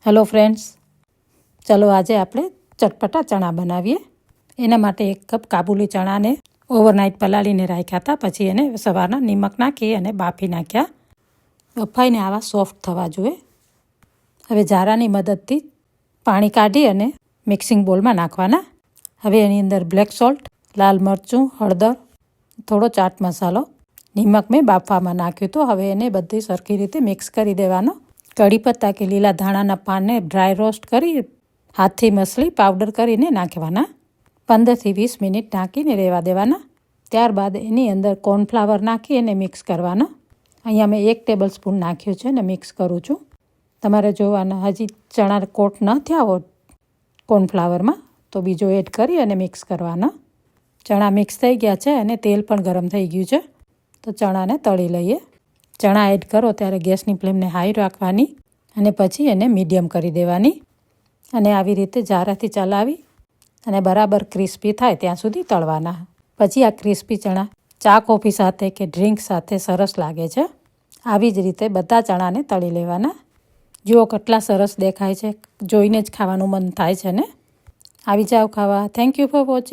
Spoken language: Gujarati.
હેલો ફ્રેન્ડ્સ, ચલો આજે આપણે ચટપટા ચણા બનાવીએ. એના માટે 1 કપ કાબુલી ચણાને ઓવરનાઇટ પલાળીને રાખ્યા હતા. પછી એને સવારના નિમક નાખી અને બાફી નાખ્યા. બફાઈને આવા સોફ્ટ થવા જોઈએ. હવે જારાની મદદથી પાણી કાઢી અને મિક્સિંગ બોલમાં નાખવાના. હવે એની અંદર બ્લેક સોલ્ટ, લાલ મરચું, હળદર, થોડો ચાટ મસાલો, નિમક મેં બાફવામાં નાખ્યું તો હવે એને બધી સરખી રીતે મિક્સ કરી દેવાનો. કઢી પત્તા કે લીલા ધાણાના પાનને ડ્રાય રોસ્ટ કરી હાથથી મસળી પાવડર કરીને નાખવાના. 15થી 20 મિનિટ ઢાંકીને રહેવા દેવાના. ત્યારબાદ એની અંદર કોર્નફ્લાવર નાખી અને મિક્સ કરવાનો. અહીંયા મેં 1 ટેબલ સ્પૂન નાખ્યું છે અને મિક્સ કરું છું. તમારે જોવાના હજી ચણા કોટ ન થયા હોય કોર્નફ્લાવરમાં તો બીજો એડ કરી અને મિક્સ કરવાનો. ચણા મિક્સ થઈ ગયા છે અને તેલ પણ ગરમ થઈ ગયું છે, તો ચણાને તળી લઈએ. ચણા એડ કરો ત્યારે ગેસની ફ્લેમને હાઈ રાખવાની અને પછી એને મીડિયમ કરી દેવાની અને આવી રીતે જારાથી ચલાવી અને બરાબર ક્રિસ્પી થાય ત્યાં સુધી તળવાના. પછી આ ક્રિસ્પી ચણા ચા કોફી સાથે કે ડ્રિંક સાથે સરસ લાગે છે. આવી જ રીતે બધા ચણાને તળી લેવાના. જુઓ કેટલા સરસ દેખાય છે, જોઈને જ ખાવાનું મન થાય છે ને. આવી જાવ ખાવા. Thank you for watching.